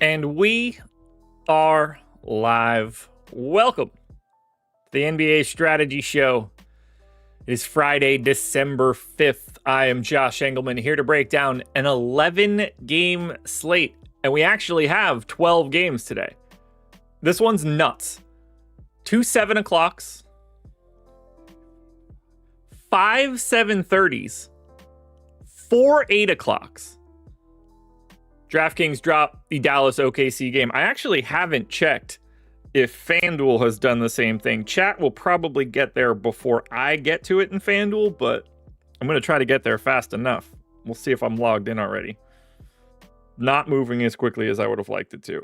And we are live. Welcome to the NBA Strategy Show. It is Friday, December 5th. I am Josh Engleman, here to break down an 11-game slate. And we actually have 12 games today. This one's nuts. 2 7 o'clocks, 5 7:30s, 4 8 o'clocks. DraftKings dropped the Dallas OKC game. I actually haven't checked if FanDuel has done the same thing. Chat will probably get there before I get to it in FanDuel, but I'm going to try to get there fast enough. We'll see if I'm logged in already. Not moving as quickly as I would have liked it to.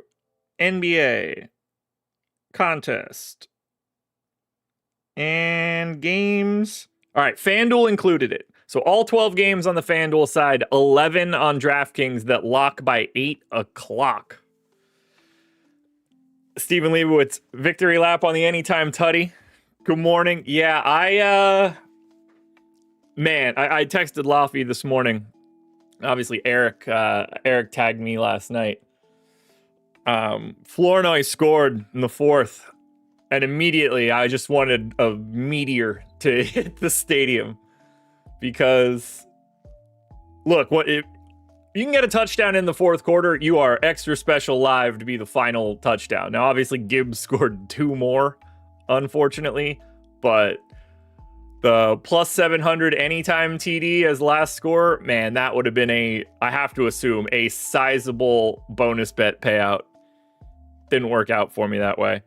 NBA contest and games. All right, FanDuel included it. So all 12 games on the FanDuel side, 11 on DraftKings that lock by 8 o'clock. Stephen Leibowitz, victory lap on the Anytime Tutty. Good morning. Yeah, I texted Laffy this morning. Obviously, Eric tagged me last night. Flournoy scored in the fourth, and immediately I just wanted a meteor to hit the stadium. Because, look, if you can get a touchdown in the fourth quarter, you are extra special live to be the final touchdown. Now, obviously, Gibbs scored 2 more, unfortunately, but the plus 700 anytime TD as last score, man, that would have been I have to assume, a sizable bonus bet payout. Didn't work out for me that way.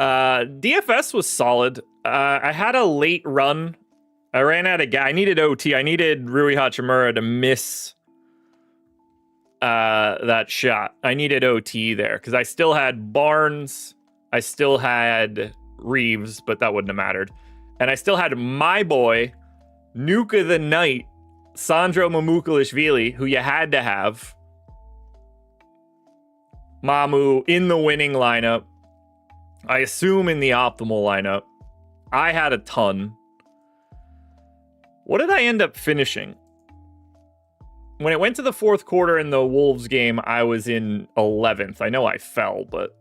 DFS was solid. I had a late run. I ran out of gas. I needed OT. I needed Rui Hachimura to miss that shot. I needed OT there because I still had Barnes. I still had Reeves, but that wouldn't have mattered. And I still had my boy, Nuka the Knight, Sandro Mamukelashvili, who you had to have. Mamu in the winning lineup. I assume in the optimal lineup. I had a ton. What did I end up finishing? When it went to the fourth quarter in the Wolves game, I was in 11th. I know I fell, but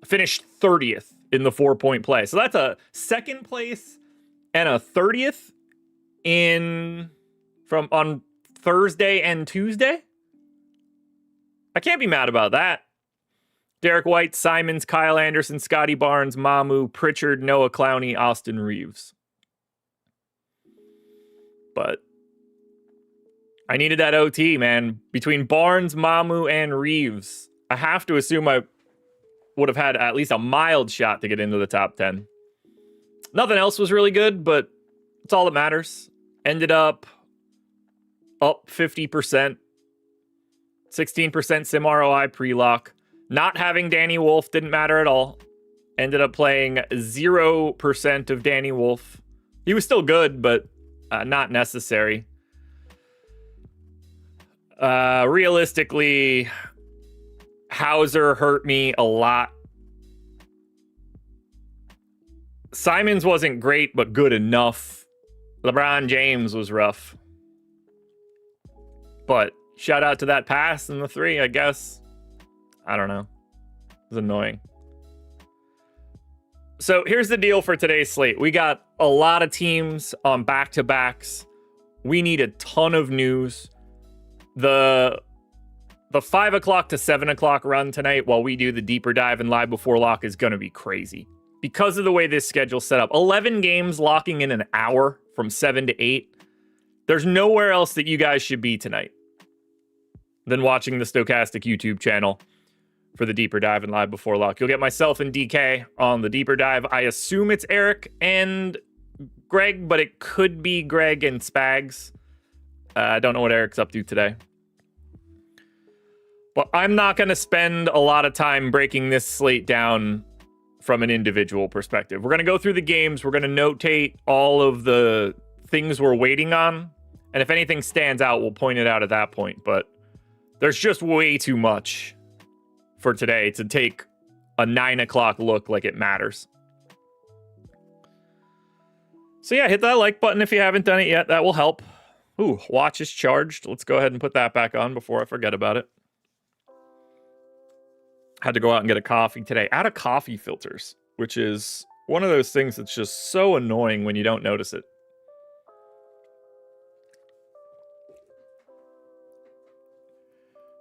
finished 30th in the 4-point play. So that's a second place and a 30th on Thursday and Tuesday. I can't be mad about that. Derek White, Simons, Kyle Anderson, Scotty Barnes, Mamu, Pritchard, Noah Clowney, Austin Reeves. But I needed that OT, man. Between Barnes, Mamu, and Reeves, I have to assume I would have had at least a mild shot to get into the top 10. Nothing else was really good, but it's all that matters. Ended up 50%. 16% sim ROI pre-lock. Not having Danny Wolf didn't matter at all. Ended up playing 0% of Danny Wolf. He was still good, but not necessary. Realistically, Hauser hurt me a lot. Simons wasn't great, but good enough. LeBron James was rough. But shout out to that pass and the 3, I guess. I don't know. It was annoying. So here's the deal for today's slate. We got a lot of teams on back-to-backs. We need a ton of news. The 5 o'clock to 7 o'clock run tonight while we do the deeper dive and live before lock is going to be crazy. Because of the way this schedule's set up. 11 games locking in an hour from 7 to 8. There's nowhere else that you guys should be tonight than watching the Stokastic YouTube channel for the deeper dive and live before lock. You'll get myself and DK on the deeper dive. I assume it's Eric and Greg, but it could be Greg and Spags. I don't know what Eric's up to today. But I'm not going to spend a lot of time breaking this slate down from an individual perspective. We're going to go through the games. We're going to notate all of the things we're waiting on. And if anything stands out, we'll point it out at that point. But there's just way too much for today to take a 9 o'clock look like it matters. So yeah, hit that like button if you haven't done it yet. That will help. Ooh, watch is charged. Let's go ahead and put that back on before I forget about it. Had to go out and get a coffee today. Out of coffee filters, which is one of those things that's just so annoying when you don't notice it.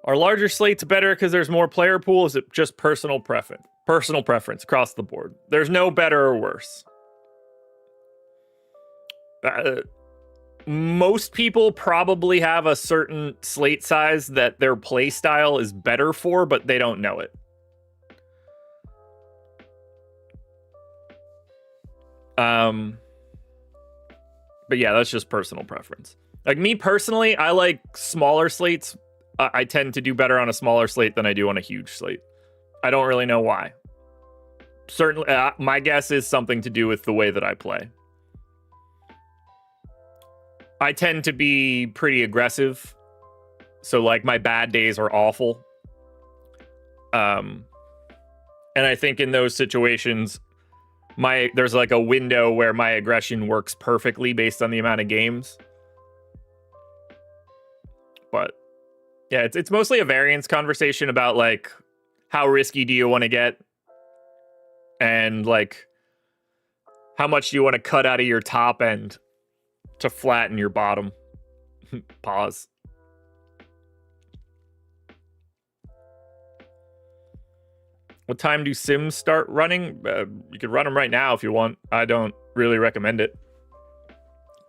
Are larger slates better because there's more player pool? Is it just personal preference? Personal preference across the board. There's no better or worse. Most people probably have a certain slate size that their play style is better for, but they don't know it. But yeah, that's just personal preference. Like me personally, I like smaller slates. I tend to do better on a smaller slate than I do on a huge slate. I don't really know why. Certainly, my guess is something to do with the way that I play. I tend to be pretty aggressive. So like my bad days are awful. And I think in those situations, there's like a window where my aggression works perfectly based on the amount of games. But yeah, it's mostly a variance conversation about like how risky do you want to get? And like how much do you want to cut out of your top end to flatten your bottom? Pause. What time do Sims start running? You could run them right now if you want. I don't really recommend it.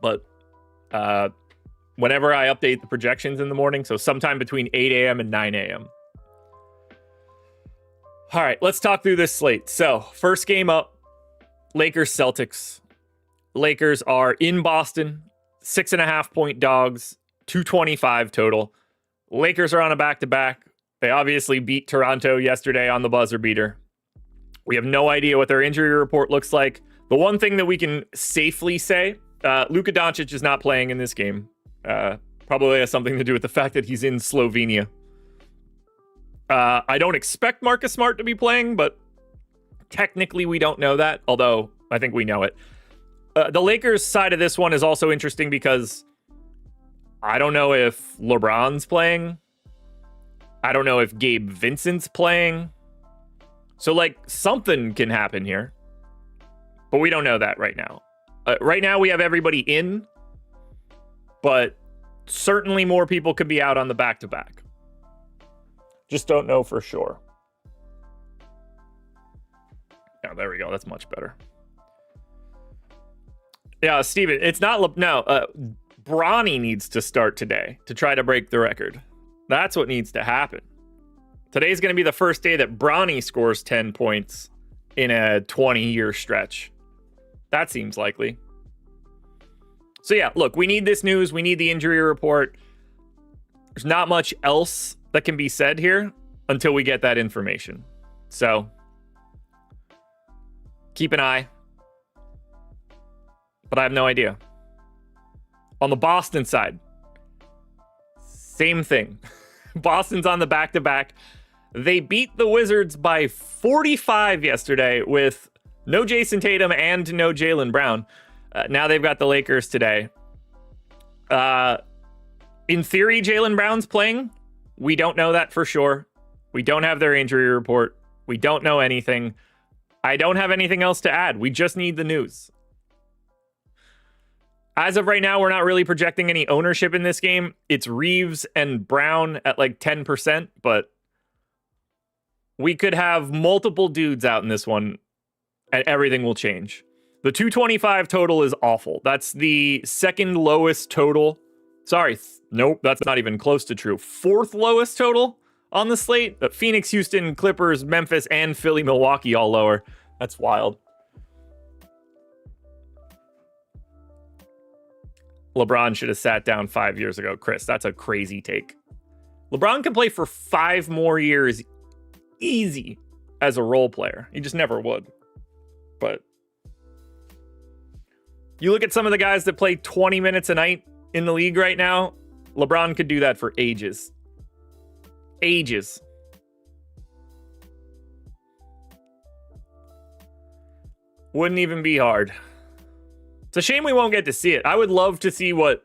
But whenever I update the projections in the morning, so sometime between 8 a.m. and 9 a.m. All right, let's talk through this slate. So, first game up, Lakers-Celtics. Lakers are in Boston, 6.5-point dogs, 225 total. Lakers are on a back-to-back. They obviously beat Toronto yesterday on the buzzer beater. We have no idea what their injury report looks like. The one thing that we can safely say, Luka Doncic is not playing in this game. Probably has something to do with the fact that he's in Slovenia. I don't expect Marcus Smart to be playing, but technically we don't know that, although I think we know it. The Lakers side of this one is also interesting because I don't know if LeBron's playing. I don't know if Gabe Vincent's playing. So, like, something can happen here. But we don't know that right now. Right now, we have everybody in. But certainly more people could be out on the back-to-back. Just don't know for sure. Yeah, there we go. That's much better. Yeah, Steven, it's not... No, Bronny needs to start today to try to break the record. That's what needs to happen. Today's going to be the first day that Bronny scores 10 points in a 20-year stretch. That seems likely. So yeah, look, we need this news. We need the injury report. There's not much else that can be said here until we get that information. So keep an eye. But I have no idea. On the Boston side, same thing. Boston's on the back-to-back. They beat the Wizards by 45 yesterday with no Jason Tatum and no Jaylen Brown. Now they've got the Lakers today. In theory, Jaylen Brown's playing. We don't know that for sure. We don't have their injury report. We don't know anything. I don't have anything else to add. We just need the news. As of right now, we're not really projecting any ownership in this game. It's Reeves and Brown at like 10%, but we could have multiple dudes out in this one and everything will change. The 225 total is awful. That's the second lowest total. Sorry, nope, that's not even close to true. Fourth lowest total on the slate. Phoenix, Houston, Clippers, Memphis, and Philly, Milwaukee all lower. That's wild. LeBron should have sat down 5 years ago. Chris, that's a crazy take. LeBron can play for 5 more years easy as a role player. He just never would. But you look at some of the guys that play 20 minutes a night in the league right now. LeBron could do that for ages. Ages. Wouldn't even be hard. It's a shame we won't get to see it. I would love to see what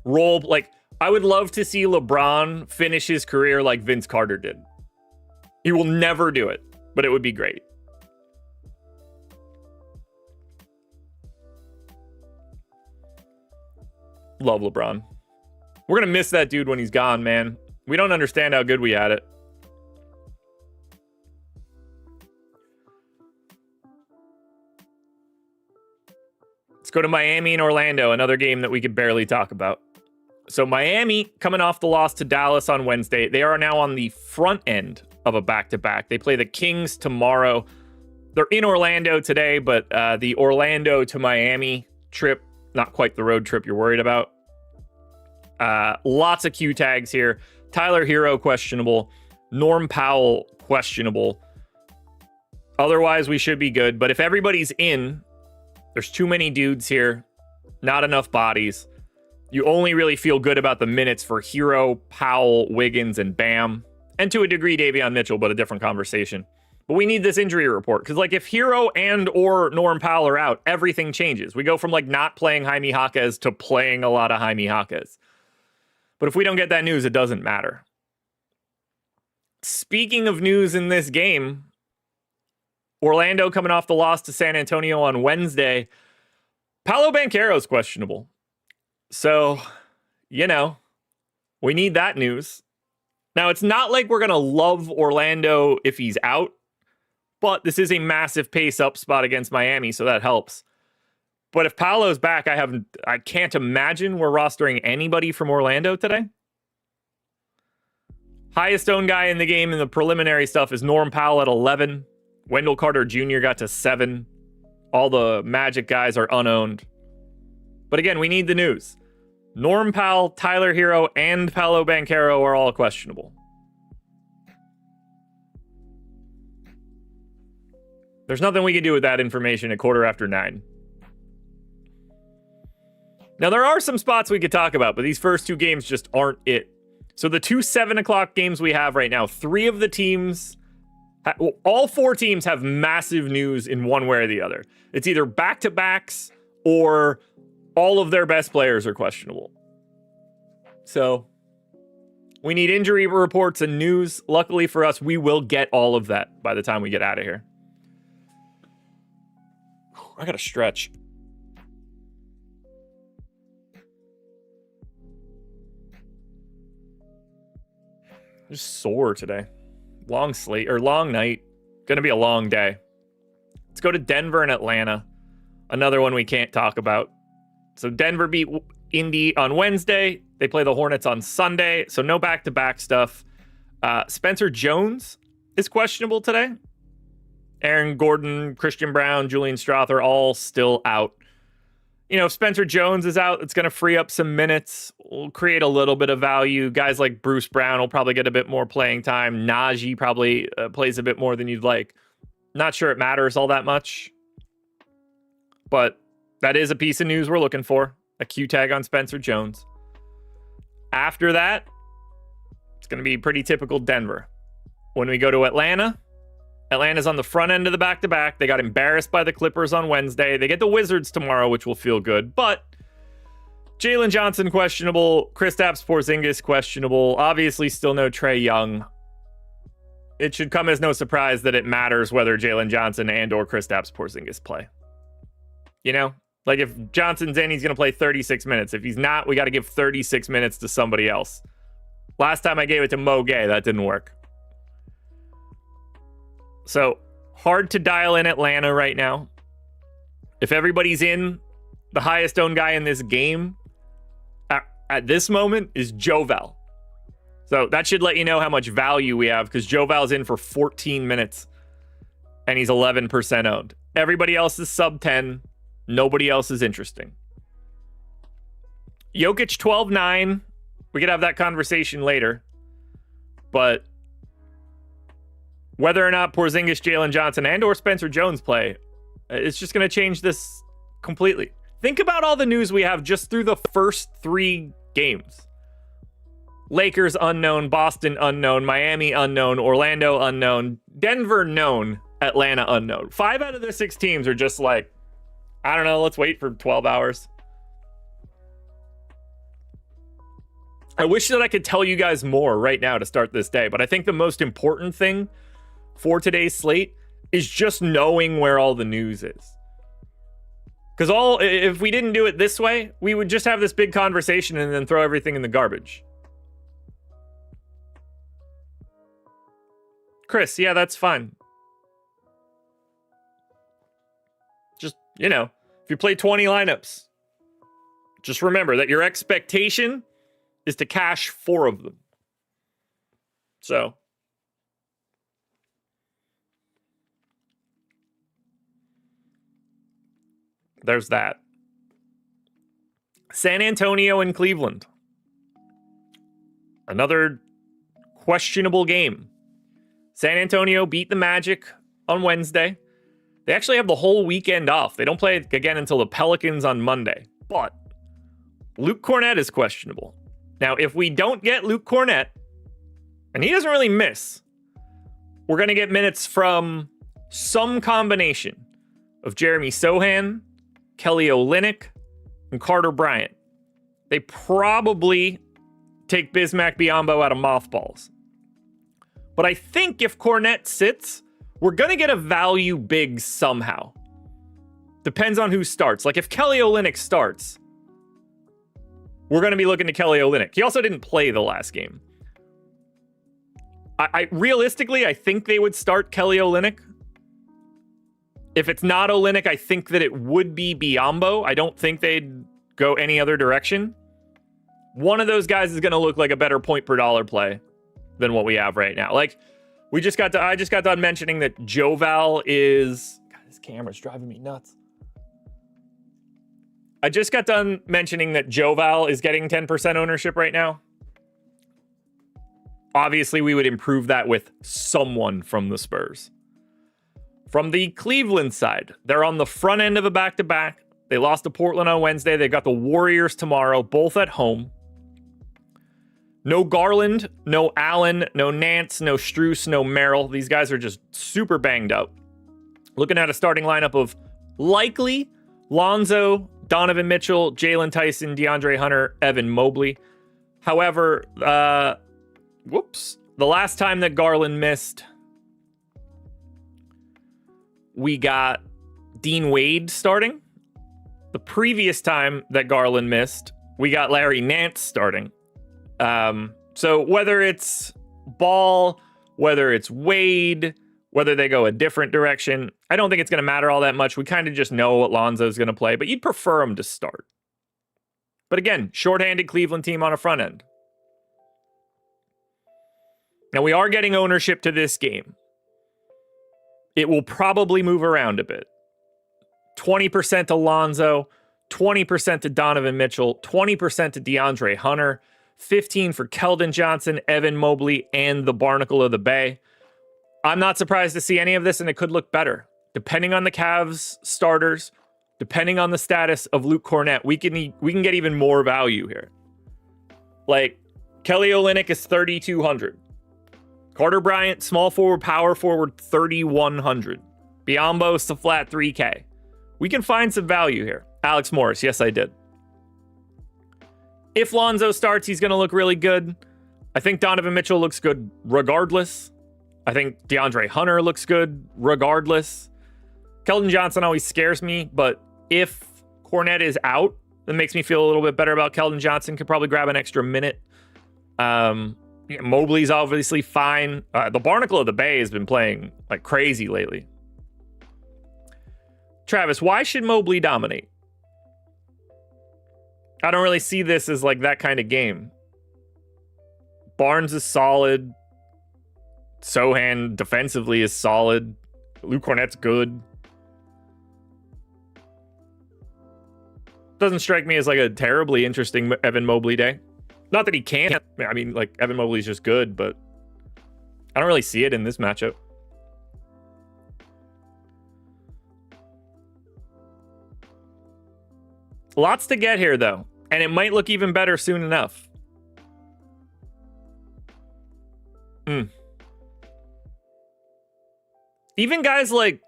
Roll, like, I would love to see LeBron finish his career like Vince Carter did. He will never do it, but it would be great. Love LeBron. We're going to miss that dude when he's gone, man. We don't understand how good we had it. Let's go to Miami and Orlando, another game that we could barely talk about. So Miami, coming off the loss to Dallas on Wednesday, they are now on the front end of a back-to-back. They play the Kings tomorrow. They're in Orlando today, but the Orlando to Miami trip, not quite the road trip you're worried about. Lots of Q tags here. Tyler Hero, questionable. Norm Powell, questionable. Otherwise, we should be good. But if everybody's in, there's too many dudes here. Not enough bodies. You only really feel good about the minutes for Hero, Powell, Wiggins, and Bam. And to a degree, Davion Mitchell, but a different conversation. But we need this injury report. Because, like, if Hero and or Norm Powell are out, everything changes. We go from, like, not playing Jaime Jaquez to playing a lot of Jaime Jaquez. But if we don't get that news, it doesn't matter. Speaking of news in this game, Orlando coming off the loss to San Antonio on Wednesday. Paolo Banchero's questionable. So, you know, we need that news. Now, it's not like we're going to love Orlando if he's out, but this is a massive pace up spot against Miami, so that helps. But if Paolo's back, I can't imagine we're rostering anybody from Orlando today. Highest owned guy in the game in the preliminary stuff is Norm Powell at 11. Wendell Carter Jr. got to 7. All the Magic guys are unowned. But again, we need the news. Norm Powell, Tyler Hero, and Paolo Banchero are all questionable. There's nothing we can do with that information at 9:15. Now, there are some spots we could talk about, but these first two games just aren't it. So the 2 7 o'clock games we have right now, 3 of the teams, all 4 teams have massive news in one way or the other. It's either back-to-backs or all of their best players are questionable. So we need injury reports and news. Luckily for us, we will get all of that by the time we get out of here. I gotta stretch. Just sore today. Long slate or long night. Gonna be a long day. Let's go to Denver and Atlanta. Another one we can't talk about. So Denver beat Indy on Wednesday. They play the Hornets on Sunday. So no back-to-back stuff. Spencer Jones is questionable today. Aaron Gordon, Christian Brown, Julian Strawther all still out. You know, if Spencer Jones is out, it's going to free up some minutes. Will create a little bit of value. Guys like Bruce Brown will probably get a bit more playing time. Najee probably plays a bit more than you'd like. Not sure it matters all that much. But that is a piece of news we're looking for. A Q tag on Spencer Jones. After that, it's going to be pretty typical Denver. When we go to Atlanta, Atlanta's on the front end of the back-to-back. They got embarrassed by the Clippers on Wednesday. They get the Wizards tomorrow, which will feel good. But Jalen Johnson questionable. Kristaps Porzingis questionable. Obviously still no Trae Young. It should come as no surprise that it matters whether Jalen Johnson and or Kristaps Porzingis play. You know? Like, if Johnson's in, he's going to play 36 minutes. If he's not, we got to give 36 minutes to somebody else. Last time I gave it to Mo Gay, that didn't work. So, hard to dial in Atlanta right now. If everybody's in, the highest owned guy in this game at this moment is Jovel. So, that should let you know how much value we have, because Jovel's in for 14 minutes, and he's 11% owned. Everybody else is sub 10. Nobody else is interesting. Jokic 12-9. We could have that conversation later. But whether or not Porzingis, Jalen Johnson, and or Spencer Jones play, it's just going to change this completely. Think about all the news we have just through the first 3 games. Lakers unknown, Boston unknown, Miami unknown, Orlando unknown, Denver known, Atlanta unknown. 5 out of the 6 teams are just like, I don't know, let's wait for 12 hours. I wish that I could tell you guys more right now to start this day, but I think the most important thing for today's slate is just knowing where all the news is. Because if we didn't do it this way, we would just have this big conversation and then throw everything in the garbage. Chris, yeah, that's fine. Just, if you play 20 lineups, just remember that your expectation is to cash 4 of them. So there's that. San Antonio and Cleveland. Another questionable game. San Antonio beat the Magic on Wednesday. They actually have the whole weekend off. They don't play again until the Pelicans on Monday. But Luke Cornett is questionable. Now, if we don't get Luke Cornett, and he doesn't really miss, we're going to get minutes from some combination of Jeremy Sohan, Kelly Olynyk, and Carter Bryant. They probably take Bismack Biyombo out of mothballs. But I think if Cornett sits, we're going to get a value big somehow. Depends on who starts. Like if Kelly Olynyk starts, we're going to be looking to Kelly Olynyk. He also didn't play the last game. I realistically, I think they would start Kelly Olynyk. If it's not Olynyk, I think that it would be Biyombo. I don't think they'd go any other direction. One of those guys is going to look like a better point per dollar play than what we have right now. Like I just got done mentioning that Joval is, God, this camera's driving me nuts. I just got done mentioning that Joval is getting 10% ownership right now. Obviously, we would improve that with someone from the Spurs. From the Cleveland side, they're on the front end of a back-to-back. They lost to Portland on Wednesday. They got the Warriors tomorrow, both at home. No Garland, no Allen, no Nance, no Strus, no Merrill. These guys are just super banged up. Looking at a starting lineup of likely Lonzo, Donovan Mitchell, Jalen Tyson, DeAndre Hunter, Evan Mobley. However, the last time that Garland missed, we got Dean Wade starting. The previous time that Garland missed, we got Larry Nance starting. So whether it's Ball, whether it's Wade, whether they go a different direction, I don't think it's going to matter all that much. We kind of just know what Lonzo's going to play, but you'd prefer him to start. But again, shorthanded Cleveland team on a front end. Now we are getting ownership to this game. It will probably move around a bit. 20% to Lonzo, 20% to Donovan Mitchell, 20% to DeAndre Hunter, 15 for Keldon Johnson, Evan Mobley, and the Barnacle of the Bay. I'm not surprised to see any of this, and it could look better. Depending on the Cavs starters, depending on the status of Luke Cornett, we can get even more value here. Like, Kelly Olynyk is 3,200. Carter Bryant, small forward, power forward, 3,100. Biyombo's the flat 3K. We can find some value here. Alex Morris, yes, I did. If Lonzo starts, he's going to look really good. I think Donovan Mitchell looks good regardless. I think DeAndre Hunter looks good regardless. Keldon Johnson always scares me, but if Cornett is out, that makes me feel a little bit better about Keldon Johnson. Could probably grab an extra minute. Mobley's obviously fine. The Barnacle of the Bay has been playing like crazy lately. Travis, why should Mobley dominate? I don't really see this as like that kind of game. Barnes is solid. Sohan defensively is solid. Luke Cornett's good. Doesn't strike me as like a terribly interesting Evan Mobley day. Not that he can't. I mean, like, Evan Mobley's just good, but I don't really see it in this matchup. Lots to get here, though, and it might look even better soon enough. Even guys like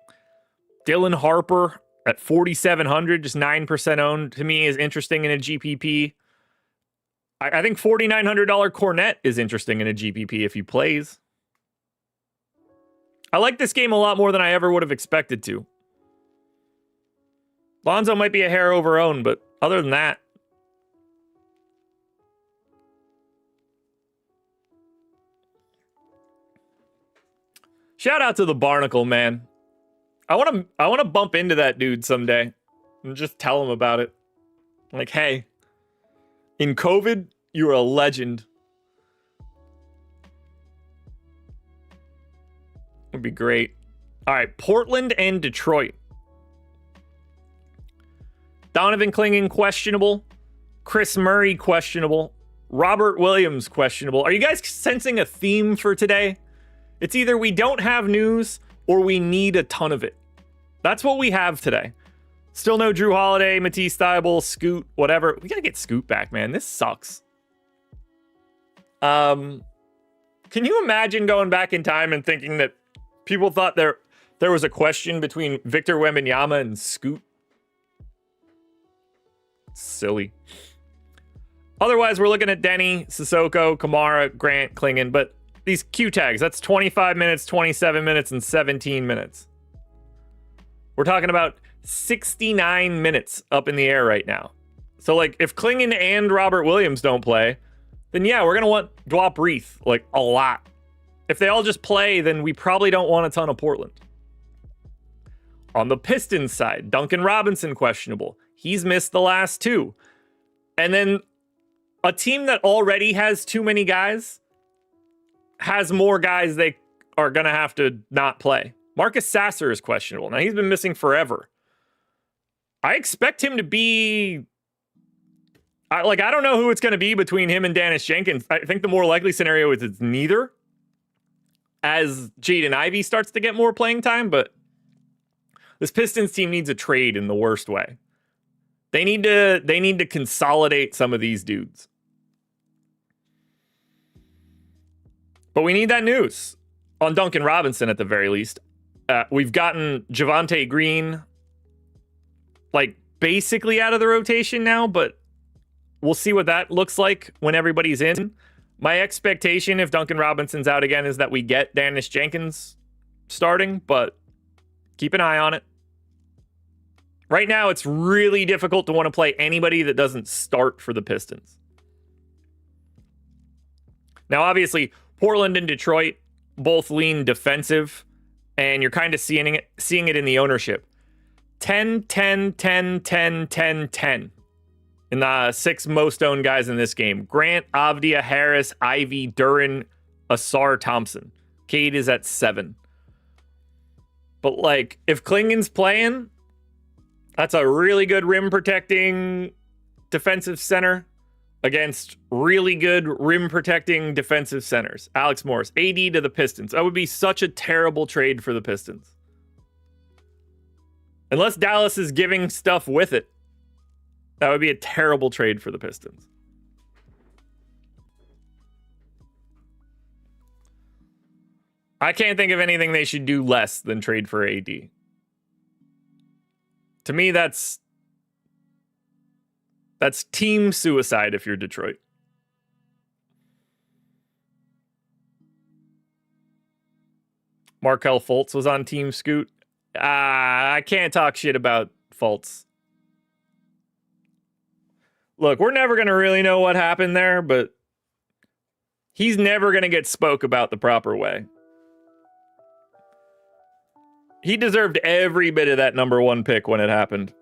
Dylan Harper at 4,700, just 9% owned, to me is interesting in a GPP. I think $4,900 Cornet is interesting in a GPP if he plays. I like this game a lot more than I ever would have expected to. Lonzo might be a hair over owned, but other than that, shout out to the Barnacle, man. I want to bump into that dude someday and just tell him about it. Like, hey, in COVID, you're a legend. Would be great. All right, Portland and Detroit. Donovan Clingan, questionable. Chris Murray, questionable. Robert Williams, questionable. Are you guys sensing a theme for today? It's either we don't have news or we need a ton of it. That's what we have today. Still no Drew Holiday, Matisse Thybulle, Scoot, whatever. We gotta get Scoot back, man. This sucks. Can you imagine going back in time and thinking that people thought there was a question between Victor Wembanyama and Scoot? Silly. Otherwise, we're looking at Denny, Sissoko, Kamara, Grant, Clingan, but these Q tags, that's 25 minutes, 27 minutes, and 17 minutes. We're talking about 69 minutes up in the air right now. So, like, if Clingan and Robert Williams don't play, then yeah, we're going to want Dwap Reith, like, a lot. If they all just play, then we probably don't want a ton of Portland. On the Pistons side, Duncan Robinson, questionable. He's missed the last two. And then a team that already has too many guys has more guys they are going to have to not play. Marcus Sasser is questionable. Now, he's been missing forever. I expect him to be... I don't know who it's going to be between him and Dennis Jenkins. I think the more likely scenario is it's neither, as Jaden Ivey starts to get more playing time, but this Pistons team needs a trade in the worst way. They need to consolidate some of these dudes. But we need that news on Duncan Robinson at the very least. We've gotten Javonte Green like basically out of the rotation now, but we'll see what that looks like when everybody's in. My expectation if Duncan Robinson's out again is that we get Dennis Jenkins starting, but keep an eye on it. Right now, it's really difficult to want to play anybody that doesn't start for the Pistons. Now, obviously, Portland and Detroit both lean defensive, and you're kind of seeing it in the ownership. 10, 10, 10, 10, 10, 10 in the 6 most owned guys in this game. Grant, Avdia, Harris, Ivy, Duran, Asar, Thompson. Cade is at 7. But, like, if Clingan's playing... That's a really good rim protecting defensive center against really good rim protecting defensive centers. Alex Morris, AD to the Pistons. That would be such a terrible trade for the Pistons. Unless Dallas is giving stuff with it, that would be a terrible trade for the Pistons. I can't think of anything they should do less than trade for AD. To me, that's team suicide if you're Detroit. Markelle Fultz was on Team Scoot. I can't talk shit about Fultz. Look, we're never going to really know what happened there, but he's never going to get spoke about the proper way. He deserved every bit of that number 1 pick when it happened.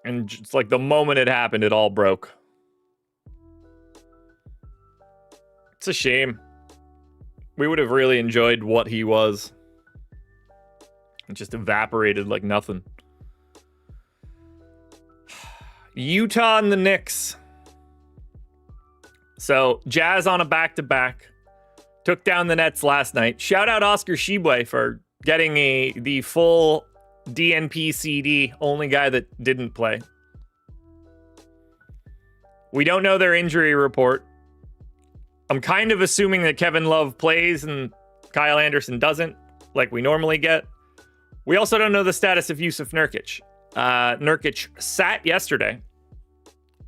And just like the moment it happened, it all broke. It's a shame. We would have really enjoyed what he was. It just evaporated like nothing. Utah and the Knicks. So, Jazz on a back-to-back. Took down the Nets last night. Shout out Oscar Tshiebwe for getting the full DNP CD, only guy that didn't play. We don't know their injury report. I'm kind of assuming that Kevin Love plays and Kyle Anderson doesn't, like we normally get. We also don't know the status of Yusuf Nurkic. Nurkic sat yesterday,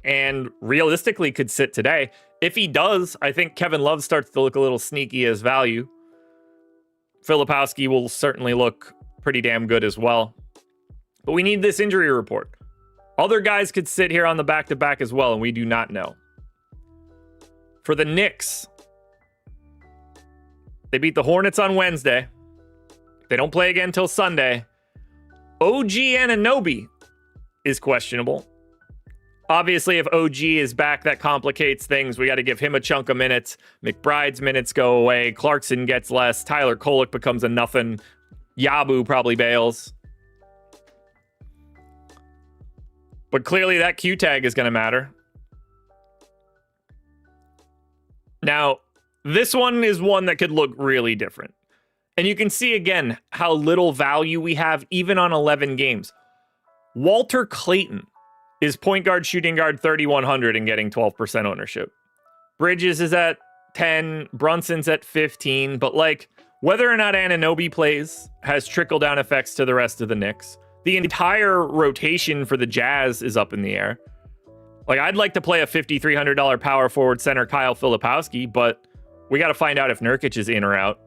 and realistically could sit today. If he does, I think Kevin Love starts to look a little sneaky as value. Filipowski will certainly look pretty damn good as well. But we need this injury report. Other guys could sit here on the back-to-back as well, and we do not know. For the Knicks, they beat the Hornets on Wednesday. They don't play again until Sunday. OG Anunoby is questionable. Obviously, if OG is back, that complicates things. We got to give him a chunk of minutes. McBride's minutes go away. Clarkson gets less. Tyler Kolek becomes a nothing. Yabu probably bails. But clearly that Q tag is going to matter. Now, this one is one that could look really different. And you can see again how little value we have even on 11 games. Walter Clayton is point guard, shooting guard 3,100 and getting 12% ownership. Bridges is at 10, Brunson's at 15, but like whether or not Anunoby plays has trickle down effects to the rest of the Knicks. The entire rotation for the Jazz is up in the air. Like I'd like to play a $5,300 power forward center Kyle Filipowski, but we got to find out if Nurkic is in or out.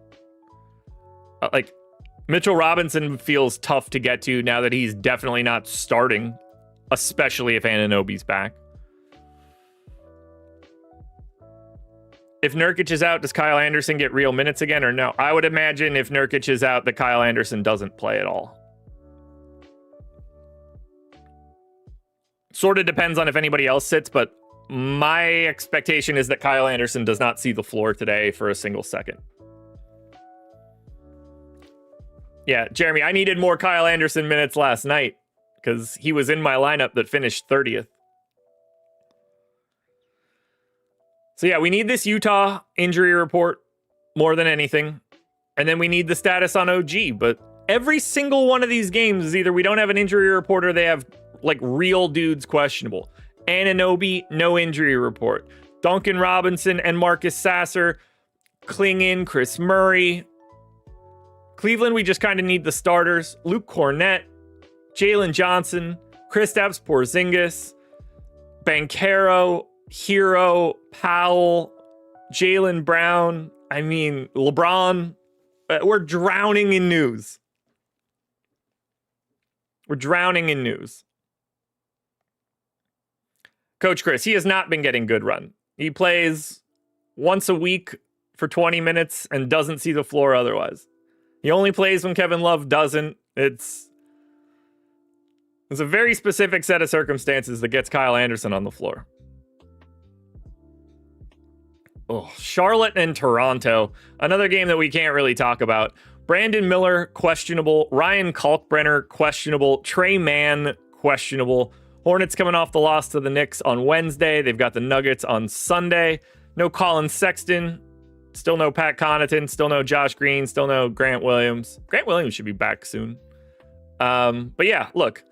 Like Mitchell Robinson feels tough to get to now that he's definitely not starting, especially if Anunoby's back. If Nurkic is out, does Kyle Anderson get real minutes again or no? I would imagine if Nurkic is out, that Kyle Anderson doesn't play at all. Sort of depends on if anybody else sits, but my expectation is that Kyle Anderson does not see the floor today for a single second. Yeah, Jeremy, I needed more Kyle Anderson minutes last night because he was in my lineup that finished 30th. So yeah, we need this Utah injury report more than anything. And then we need the status on OG. But every single one of these games is either we don't have an injury report or they have like real dudes questionable. Anunoby, no injury report. Duncan Robinson and Marcus Sasser, Klingon, Chris Murray. Cleveland, we just kind of need the starters. Luke Cornett, Jalen Johnson, Kristaps Porzingis, Banchero, Hero, Powell, Jaylen Brown. I mean, LeBron. We're drowning in news. We're drowning in news. Coach Chris, he has not been getting good run. He plays once a week for 20 minutes and doesn't see the floor otherwise. He only plays when Kevin Love doesn't. It's a very specific set of circumstances that gets Kyle Anderson on the floor. Oh, Charlotte and Toronto. Another game that we can't really talk about. Brandon Miller, questionable. Ryan Kalkbrenner, questionable. Trey Mann, questionable. Hornets coming off the loss to the Knicks on Wednesday. They've got the Nuggets on Sunday. No Colin Sexton. Still no Pat Connaughton. Still no Josh Green. Still no Grant Williams. Grant Williams should be back soon. But yeah, look.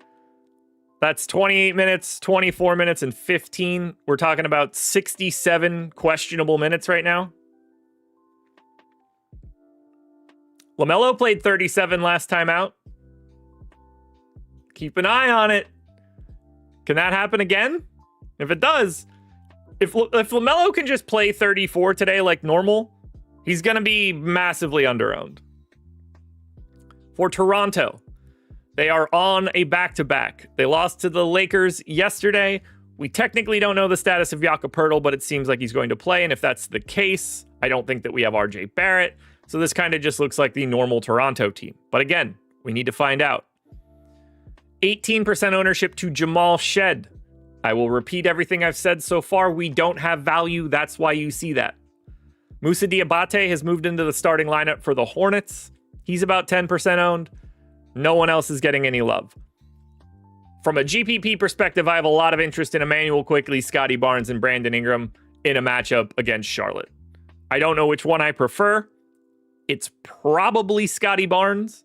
That's 28 minutes, 24 minutes, and 15. We're talking about 67 questionable minutes right now. LaMelo played 37 last time out. Keep an eye on it. Can that happen again? If it does, if LaMelo can just play 34 today like normal, he's going to be massively underowned. For Toronto, they are on a back-to-back. They lost to the Lakers yesterday. We technically don't know the status of Jakob Poeltl, but it seems like he's going to play. And if that's the case, I don't think that we have RJ Barrett. So this kind of just looks like the normal Toronto team. But again, we need to find out. 18% ownership to Jamal Shed. I will repeat everything I've said so far. We don't have value. That's why you see that. Moussa Diabate has moved into the starting lineup for the Hornets. He's about 10% owned. No one else is getting any love. From a GPP perspective, I have a lot of interest in Emmanuel Quickley, Scotty Barnes, and Brandon Ingram in a matchup against Charlotte. I don't know which one I prefer. It's probably Scotty Barnes,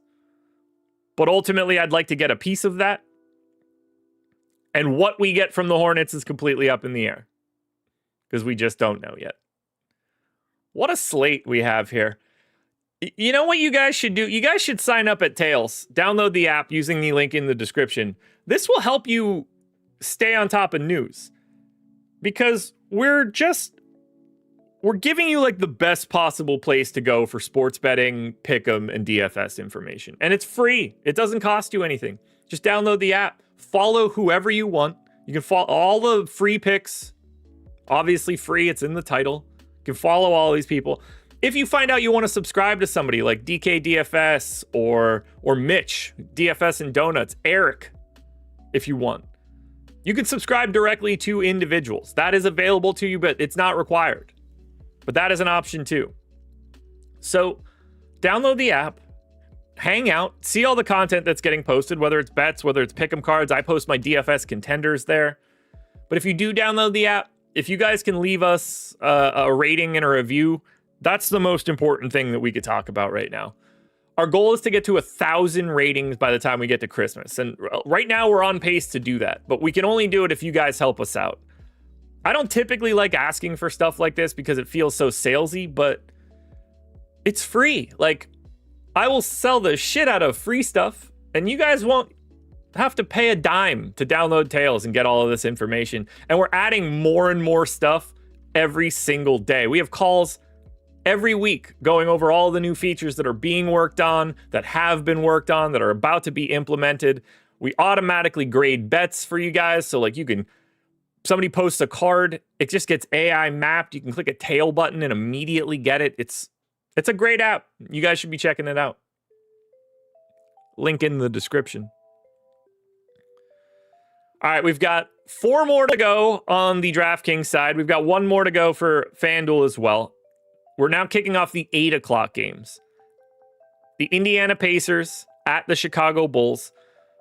but ultimately I'd like to get a piece of that. And what we get from the Hornets is completely up in the air because we just don't know yet. What a slate we have here. You know what you guys should do? You guys should sign up at Tails. Download the app using the link in the description. This will help you stay on top of news. because we're giving you like the best possible place to go for sports betting, pick'em, and DFS information. And it's free. It doesn't cost you anything. Just download the app. Follow whoever you want. You can follow all the free picks. Obviously free. It's in the title. You can follow all these people. If you find out you want to subscribe to somebody like DK DFS or Mitch, DFS and Donuts, Eric, if you want, you can subscribe directly to individuals. That is available to you, but it's not required. But that is an option too. So download the app, hang out, see all the content that's getting posted, whether it's bets, whether it's pick'em cards. I post my DFS contenders there. But if you do download the app, if you guys can leave us a rating and a review, that's the most important thing that we could talk about right now. Our goal is to get to 1,000 ratings by the time we get to Christmas. And right now we're on pace to do that, but we can only do it if you guys help us out. I don't typically like asking for stuff like this because it feels so salesy, but it's free. Like, I will sell the shit out of free stuff, and you guys won't have to pay a dime to download Tails and get all of this information. And we're adding more and more stuff every single day. We have calls every week going over all the new features that are being worked on, that have been worked on, that are about to be implemented. We automatically grade bets for you guys. So like somebody posts a card, it just gets AI mapped. You can click a tail button and immediately get it. It's a great app. You guys should be checking it out. Link in the description. All right, we've got 4 more to go on the DraftKings side. We've got 1 more to go for FanDuel as well. We're now kicking off the 8 o'clock games. The Indiana Pacers at the Chicago Bulls.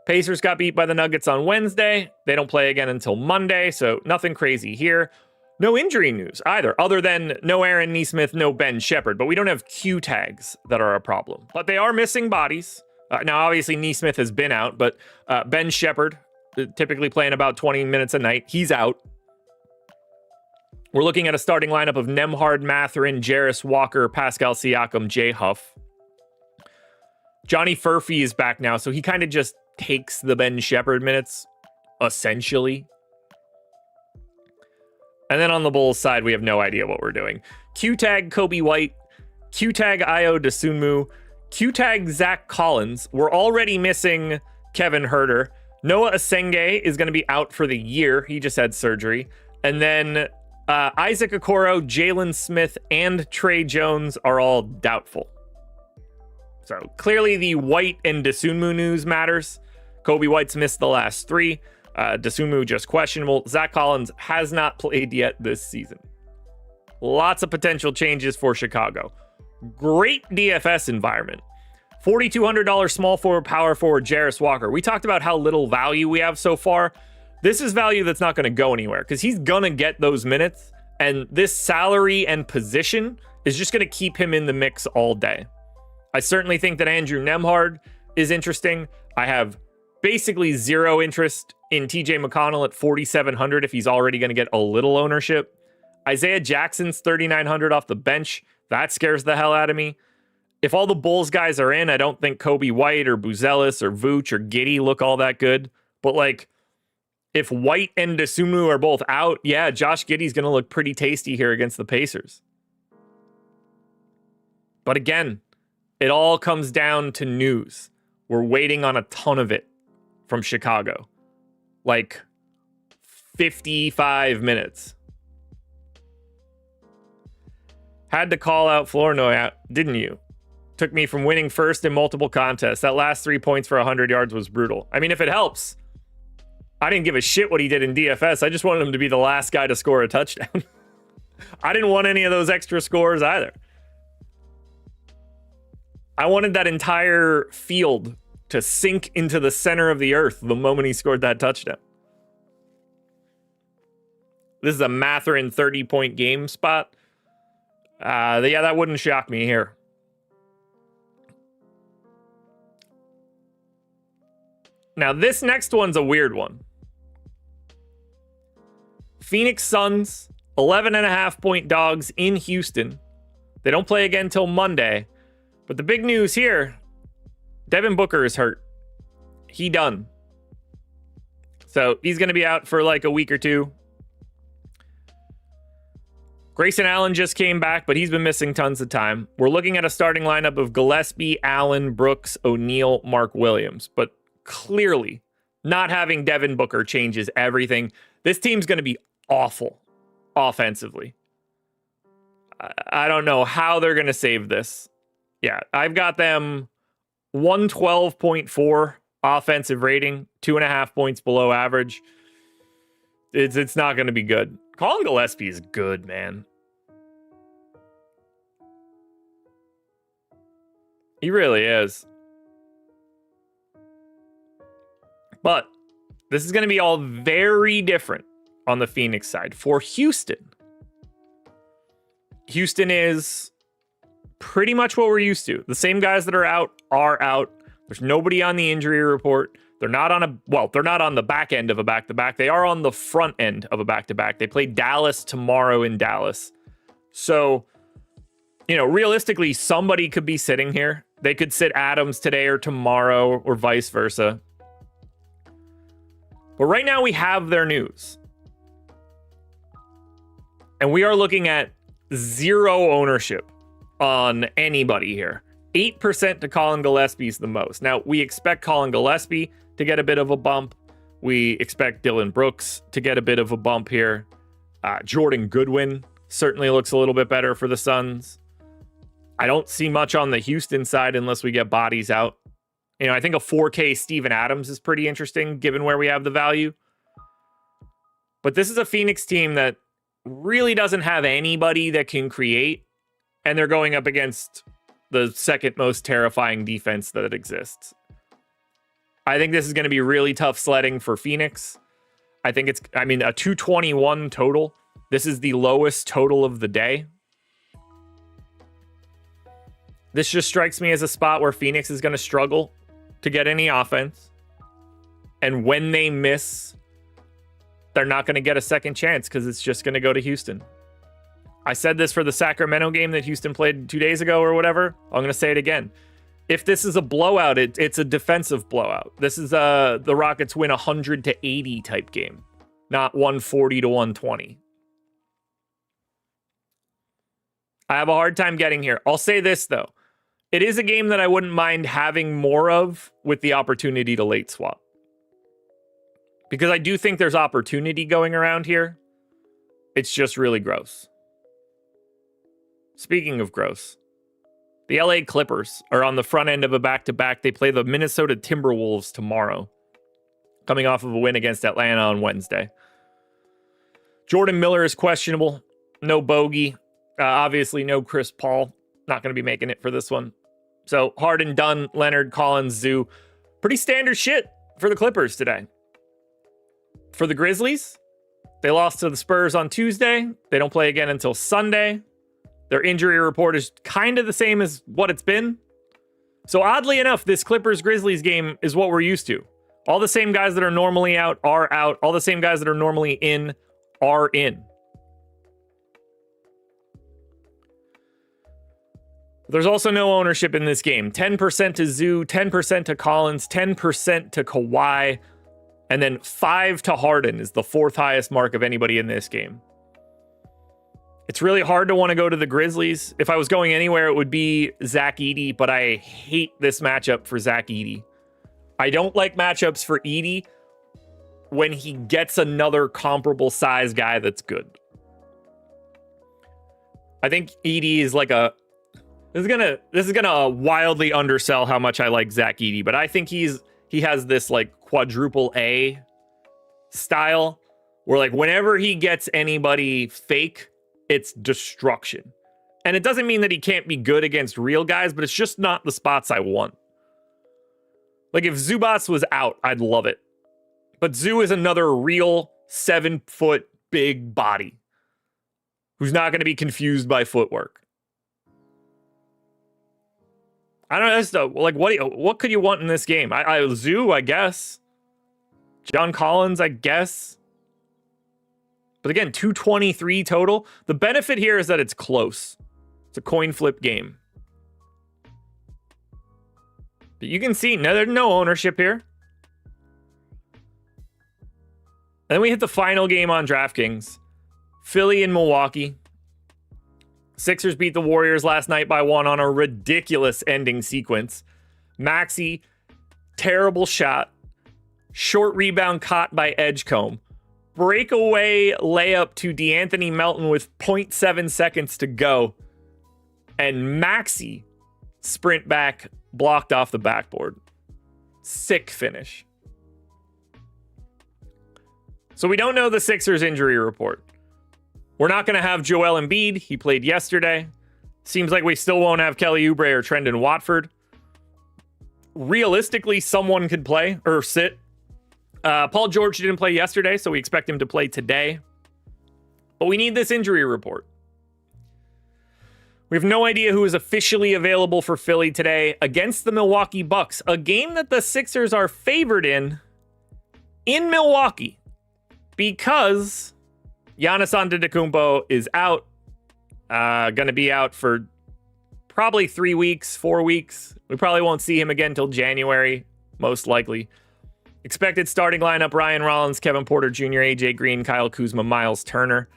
Pacers got beat by the Nuggets on Wednesday. They don't play again until Monday, so nothing crazy here. No injury news either, other than no Aaron Nesmith, no Ben Shepherd, but we don't have Q tags that are a problem. But they are missing bodies. Now, obviously, Nesmith has been out, but Ben Shepherd, typically playing about 20 minutes a night, he's out. We're looking at a starting lineup of Nembhard, Mathurin, Jarris Walker, Pascal Siakam, Jay Huff. Johnny Furphy is back now, so he kind of just takes the Ben Shepherd minutes, essentially. And then on the Bulls side, we have no idea what we're doing. Q-tag Kobe White, Q-tag Io DeSunmu, Q-tag Zach Collins. We're already missing Kevin Huerter. Noah Asenge is going to be out for the year. He just had surgery. And then Isaac Okoro, Jalen Smith, and Trey Jones are all doubtful. So clearly the White and DeSunmu news matters. Kobe White's missed the last 3. DeSunmu just questionable. Zach Collins has not played yet this season. Lots of potential changes for Chicago. Great DFS environment. $4,200 small forward, power forward, Jarris Walker. We talked about how little value we have so far. This is value that's not going to go anywhere because he's going to get those minutes. And this salary and position is just going to keep him in the mix all day. I certainly think that Andrew Nembhard is interesting. I have basically zero interest in TJ McConnell at 4,700 if he's already going to get a little ownership. Isaiah Jackson's 3,900 off the bench. That scares the hell out of me. If all the Bulls guys are in, I don't think Kobe White or Buzelis or Vooch or Giddey look all that good. But like, if White and DeSunmu are both out, yeah, Josh Giddey's going to look pretty tasty here against the Pacers. But again, it all comes down to news. We're waiting on a ton of it from Chicago. Like 55 minutes. Had to call out Flournoy, didn't you? Took me from winning first in multiple contests. That last 3 points for 100 yards was brutal. I mean, if it helps, I didn't give a shit what he did in DFS. I just wanted him to be the last guy to score a touchdown. I didn't want any of those extra scores either. I wanted that entire field to sink into the center of the earth the moment he scored that touchdown. This is a Mathurin 30-point game spot. Yeah, that wouldn't shock me here. Now, this next one's a weird one. Phoenix Suns, 11.5-point dogs in Houston. They don't play again till Monday. But the big news here, Devin Booker is hurt. He done. So he's going to be out for like a week or two. Grayson Allen just came back, but he's been missing tons of time. We're looking at a starting lineup of Gillespie, Allen, Brooks, O'Neal, Mark Williams. But clearly, not having Devin Booker changes everything. This team's going to be awful offensively. I don't know how they're going to save this. Yeah, I've got them 112.4 offensive rating, 2.5 points below average. It's not going to be good. Colin Gillespie is good, man. He really is. But this is going to be all very different on the Phoenix side. For Houston, Houston is pretty much what we're used to. The same guys that are out are out. There's nobody on the injury report. They're not on the back end of a back-to-back. They are on the front end of a back-to-back. They play Dallas tomorrow in Dallas. So, realistically, somebody could be sitting here. They could sit Adams today or tomorrow or vice versa. But right now we have their news. And we are looking at 0 ownership on anybody here. 8% to Colin Gillespie is the most. Now, we expect Colin Gillespie to get a bit of a bump. We expect Dylan Brooks to get a bit of a bump here. Jordan Goodwin certainly looks a little bit better for the Suns. I don't see much on the Houston side unless we get bodies out. I think a 4K Steven Adams is pretty interesting given where we have the value. But this is a Phoenix team that really doesn't have anybody that can create. And they're going up against the second most terrifying defense that exists. I think this is going to be really tough sledding for Phoenix. I think a 221 total. This is the lowest total of the day. This just strikes me as a spot where Phoenix is going to struggle to get any offense. And when they miss, they're not going to get a second chance because it's just going to go to Houston. I said this for the Sacramento game that Houston played 2 days ago or whatever. I'm going to say it again. If this is a blowout, it's a defensive blowout. This is the Rockets win 100-80 type game, not 140-120. I have a hard time getting here. I'll say this, though. It is a game that I wouldn't mind having more of with the opportunity to late swap. Because I do think there's opportunity going around here. It's just really gross. Speaking of gross, the LA Clippers are on the front end of a back-to-back. They play the Minnesota Timberwolves tomorrow, coming off of a win against Atlanta on Wednesday. Jordan Miller is questionable. No Bogey. Obviously, no Chris Paul. Not going to be making it for this one. So, Harden, Dunn, Leonard, Collins, Zoo. Pretty standard shit for the Clippers today. For the Grizzlies, they lost to the Spurs on Tuesday. They don't play again until Sunday. Their injury report is kind of the same as what it's been. So oddly enough, this Clippers-Grizzlies game is what we're used to. All the same guys that are normally out are out. All the same guys that are normally in are in. There's also no ownership in this game. 10% to Zoo, 10% to Collins, 10% to Kawhi, and then 5 to Harden is the fourth highest mark of anybody in this game. It's really hard to want to go to the Grizzlies. If I was going anywhere, it would be Zach Edey, but I hate this matchup for Zach Edey. I don't like matchups for Edey when he gets another comparable size guy that's good. I think Edey is like this is gonna wildly undersell how much I like Zach Edey, but I think he has this like quadruple A style where like whenever he gets anybody fake, it's destruction. And it doesn't mean that he can't be good against real guys, but it's just not the spots I want. Like if Zubats was out, I'd love it. But Zoo is another real 7-foot big body who's not going to be confused by footwork. I don't know. That's like what could you want in this game? Zoo, I guess. John Collins, I guess. But again, 223 total. The benefit here is that it's close. It's a coin flip game. But you can see, no, there's no ownership here. And then we hit the final game on DraftKings. Philly and Milwaukee. Sixers beat the Warriors last night by 1 on a ridiculous ending sequence. Maxey, terrible shot. Short rebound caught by Edgecombe. Breakaway layup to DeAnthony Melton with 0.7 seconds to go. And Maxey, sprint back, blocked off the backboard. Sick finish. So we don't know the Sixers injury report. We're not going to have Joel Embiid. He played yesterday. Seems like we still won't have Kelly Oubre or Trendon Watford. Realistically, someone could play or sit. Paul George didn't play yesterday, so we expect him to play today. But we need this injury report. We have no idea who is officially available for Philly today against the Milwaukee Bucks, a game that the Sixers are favored in Milwaukee because Giannis Antetokounmpo is out, going to be out for probably 3 weeks, 4 weeks. We probably won't see him again until January, most likely. Expected starting lineup: Ryan Rollins, Kevin Porter Jr., AJ Green, Kyle Kuzma, Miles Turner.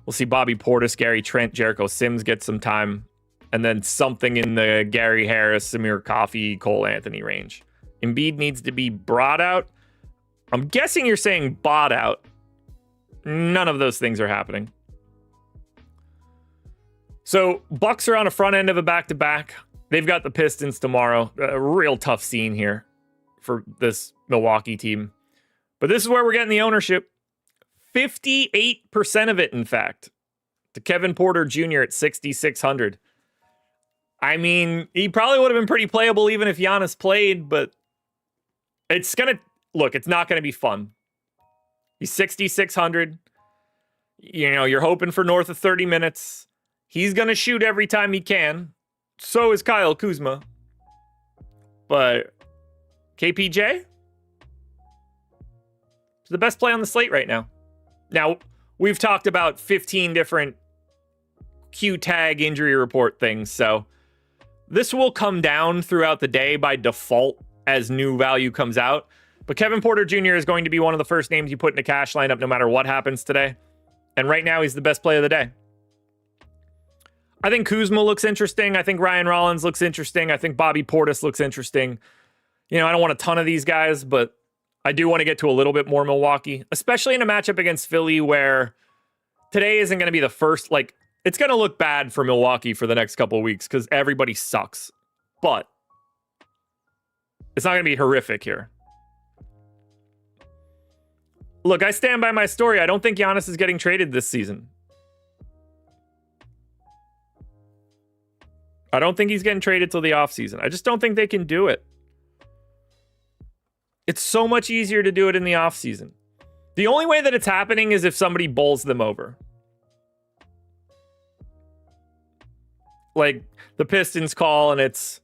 We'll see Bobby Portis, Gary Trent, Jericho Sims get some time. And then something in the Gary Harris, Samir Coffey, Cole Anthony range. Embiid needs to be brought out. I'm guessing you're saying bought out. None of those things are happening. So Bucks are on a front end of a back-to-back. They've got the Pistons tomorrow. A real tough scene here for this Milwaukee team. But this is where we're getting the ownership. 58% of it, in fact, to Kevin Porter Jr. at 6,600. I mean, he probably would have been pretty playable even if Giannis played, but it's not going to be fun. He's 6,600. You know, you're hoping for north of 30 minutes. He's going to shoot every time he can. So is Kyle Kuzma. But KPJ is the best play on the slate right now. Now, we've talked about 15 different Q-tag injury report things, so this will come down throughout the day by default as new value comes out. But Kevin Porter Jr. is going to be one of the first names you put in a cash lineup no matter what happens today. And right now, he's the best play of the day. I think Kuzma looks interesting. I think Ryan Rollins looks interesting. I think Bobby Portis looks interesting. You know, I don't want a ton of these guys, but I do want to get to a little bit more Milwaukee, especially in a matchup against Philly where today isn't going to be the first, it's going to look bad for Milwaukee for the next couple of weeks because everybody sucks. But it's not going to be horrific here. Look, I stand by my story. I don't think Giannis is getting traded this season. I don't think he's getting traded till the offseason. I just don't think they can do it. It's so much easier to do it in the offseason. The only way that it's happening is if somebody bowls them over. Like the Pistons call and it's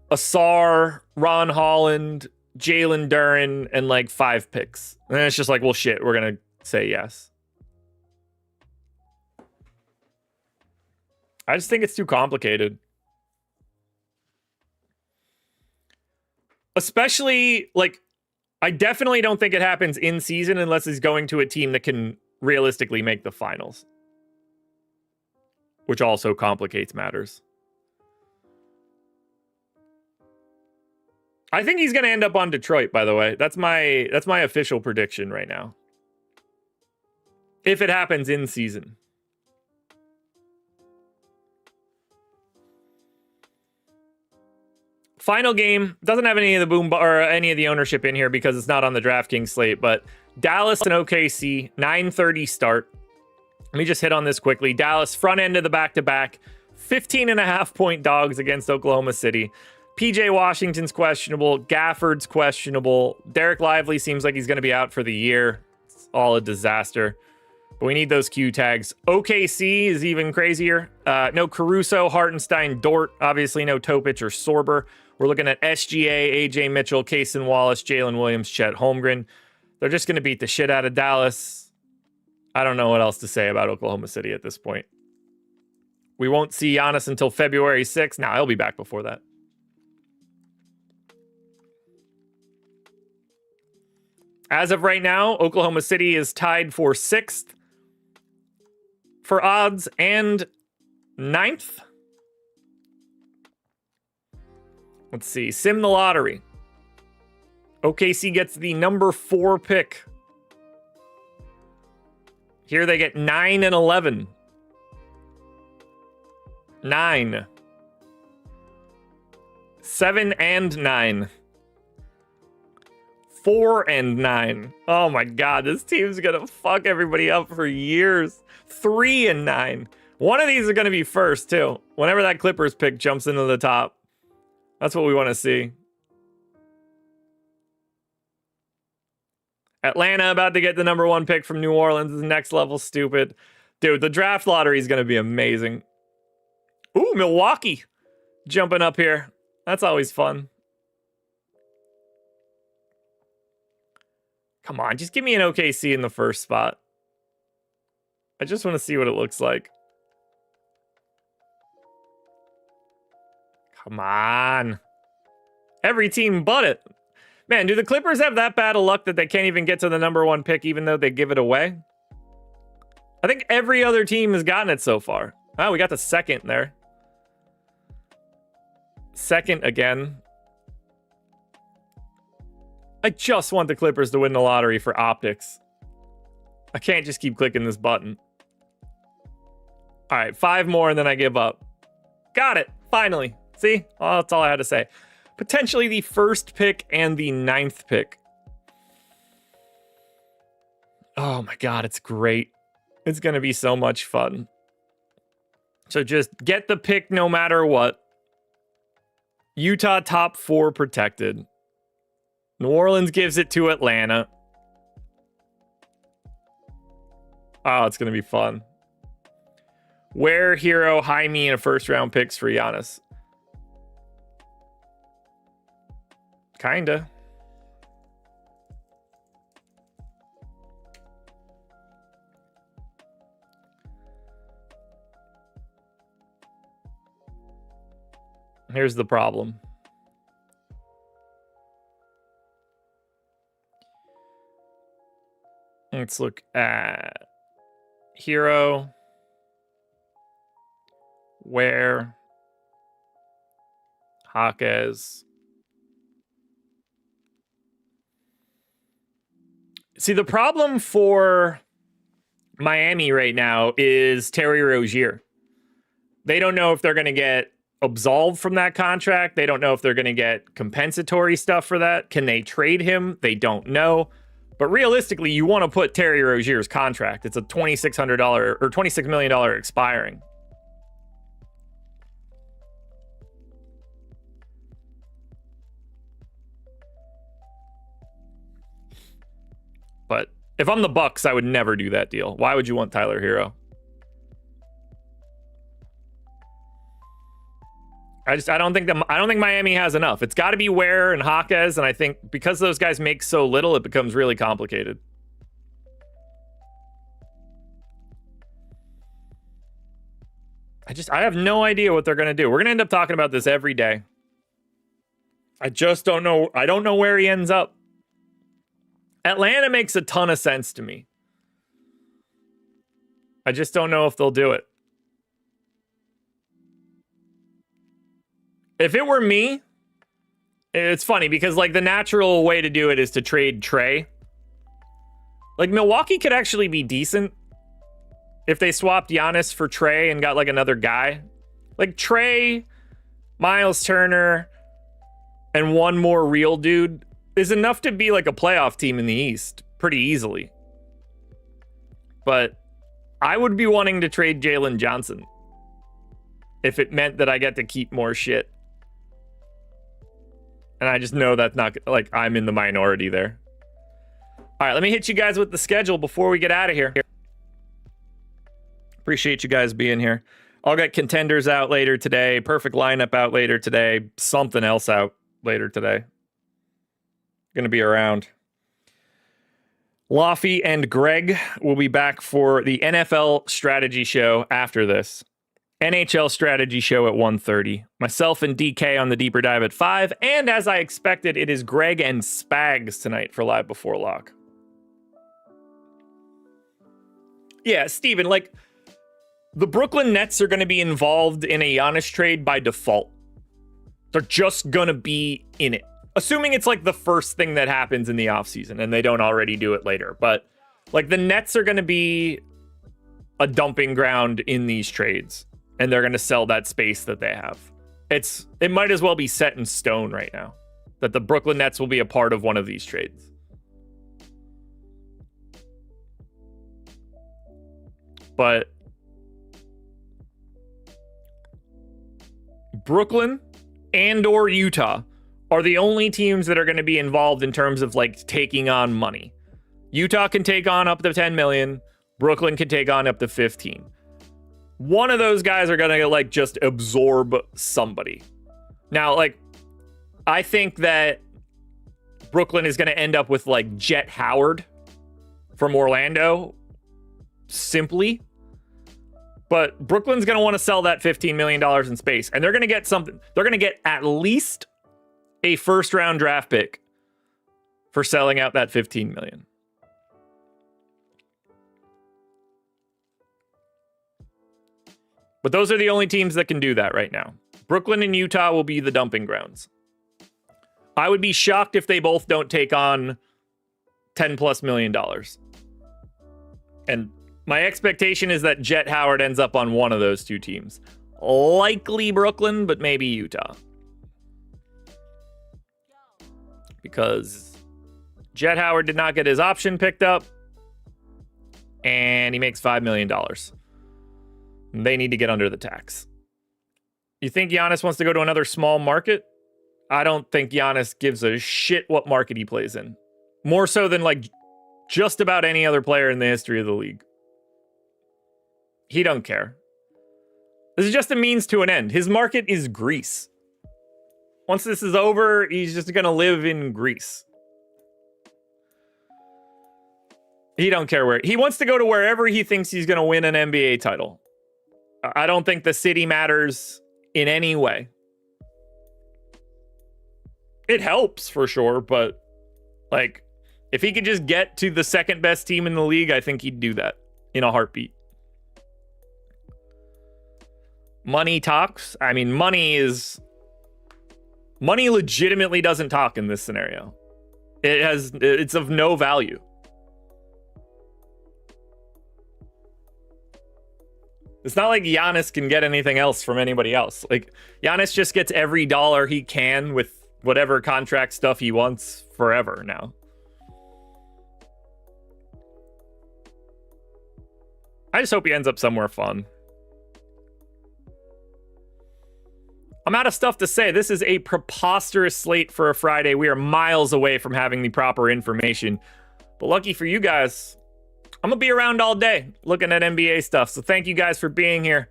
Asar, Ron Holland, Jalen Duren, and 5 picks. And it's just well, shit, we're going to say yes. I just think it's too complicated. Especially, I definitely don't think it happens in season unless he's going to a team that can realistically make the finals. Which also complicates matters. I think he's going to end up on Detroit, by the way. That's my official prediction right now. If it happens in season. Final game doesn't have any of the ownership in here because it's not on the DraftKings slate, but Dallas and OKC, 9:30 start. Let me just hit on this quickly. Dallas front end of the back-to-back, 15.5 point dogs against Oklahoma City. PJ Washington's questionable. Gafford's questionable. Derek Lively seems like he's going to be out for the year. It's all a disaster. But we need those Q tags. OKC is even crazier. No Caruso, Hartenstein, Dort. Obviously no Topic or Sorber. We're looking at SGA, AJ Mitchell, Kaysen Wallace, Jalen Williams, Chet Holmgren. They're just going to beat the shit out of Dallas. I don't know what else to say about Oklahoma City at this point. We won't see Giannis until February 6th. Nah, he'll be back before that. As of right now, Oklahoma City is tied for 6th for odds and 9th. Let's see. Sim the lottery. OKC gets the number 4 pick. Here they get 9 and 11. 9. 7 and 9. 4 and 9. Oh my god, this team's gonna fuck everybody up for years. 3 and 9. One of these are gonna be first too. Whenever that Clippers pick jumps into the top. That's what we want to see. Atlanta about to get the number 1 pick from New Orleans is next level stupid. Dude, the draft lottery is going to be amazing. Ooh, Milwaukee jumping up here. That's always fun. Come on, just give me an OKC in the first spot. I just want to see what it looks like. Come on. Every team but it. Man, do the Clippers have that bad of luck that they can't even get to the number 1 pick even though they give it away? I think every other team has gotten it so far. Oh, we got the 2nd there. 2nd again. I just want the Clippers to win the lottery for optics. I can't just keep clicking this button. All right, 5 more and then I give up. Got it, finally. See? Oh, that's all I had to say. Potentially the 1st pick and the 9th pick. Oh my god, it's great. It's going to be so much fun. So just get the pick no matter what. Utah top 4 protected. New Orleans gives it to Atlanta. Oh, it's going to be fun. Where Hero, Jaime, and a 1st round picks for Giannis. Kinda. Here's the problem. Let's look at Hero, Ware, Jaquez. See, the problem for Miami right now is Terry Rozier. They don't know if they're going to get absolved from that contract. They don't know if they're going to get compensatory stuff for that. Can they trade him? They don't know. But realistically, you want to put Terry Rozier's contract. It's a $2,600 or $26 million expiring. But if I'm the Bucks, I would never do that deal. Why would you want Tyler Hero? I don't think Miami has enough. It's got to be Ware and Jaquez, and I think because those guys make so little, it becomes really complicated. I have no idea what they're going to do. We're going to end up talking about this every day. I just don't know. I don't know where he ends up. Atlanta makes a ton of sense to me. I just don't know if they'll do it. If it were me, it's funny because like the natural way to do it is to trade Trey. Like Milwaukee could actually be decent if they swapped Giannis for Trey and got like another guy. Like Trey, Miles Turner, and one more real dude is enough to be like a playoff team in the East pretty easily. But I would be wanting to trade Jalen Johnson if it meant that I get to keep more shit. And I just know that's not, like, I'm in the minority there. All right, let me hit you guys with the schedule before we get out of here. Appreciate you guys being here. I'll get contenders out later today. Perfect lineup out later today. Something else out later today. Going to be around. Laffy and Greg will be back for the NFL strategy show after this. NHL strategy show at 1:30. Myself and DK on the deeper dive at 5. And as I expected, it is Greg and Spags tonight for Live Before Lock. Yeah, Steven, like, The Brooklyn Nets are going to be involved in a Giannis trade by default. They're just going to be in it. Assuming it's like the first thing that happens in the offseason and they don't already do it later. But like the Nets are going to be a dumping ground in these trades. And they're going to sell that space that they have. It might as well be set in stone right now that the Brooklyn Nets will be a part of one of these trades. But Brooklyn and or Utah are the only teams that are going to be involved in terms of like taking on money. Utah can take on up to 10 million. Brooklyn can take on up to 15. One of those guys are going to like just absorb somebody. Now, like, I think that Brooklyn is going to end up with like Jet Howard from Orlando simply. But Brooklyn's going to want to sell that $15 million in space. And they're going to get something. They're going to get at least a first round draft pick for selling out that $15 million. But those are the only teams that can do that right now. Brooklyn and Utah will be the dumping grounds. I would be shocked if they both don't take on $10+ million. And my expectation is that Jet Howard ends up on one of those two teams. Likely Brooklyn, but maybe Utah. Because Jet Howard did not get his option picked up. And he makes $5 million. They need to get under the tax. You think Giannis wants to go to another small market? I don't think Giannis gives a shit what market he plays in. More so than like just about any other player in the history of the league. He don't care. This is just a means to an end. His market is Greece. Once this is over, he's just going to live in Greece. He don't care where. He wants to go to wherever he thinks he's going to win an NBA title. I don't think the city matters in any way. It helps for sure, but like if he could just get to the second best team in the league, I think he'd do that in a heartbeat. Money talks. I mean, money legitimately doesn't talk in this scenario. It's of no value. It's not like Giannis can get anything else from anybody else. Like, Giannis just gets every dollar he can with whatever contract stuff he wants forever now. I just hope he ends up somewhere fun. I'm out of stuff to say. This is a preposterous slate for a Friday. We are miles away from having the proper information. But lucky for you guys, I'm going to be around all day looking at NBA stuff. So thank you guys for being here.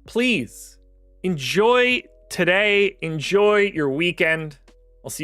Please enjoy today. Enjoy your weekend. I'll see you.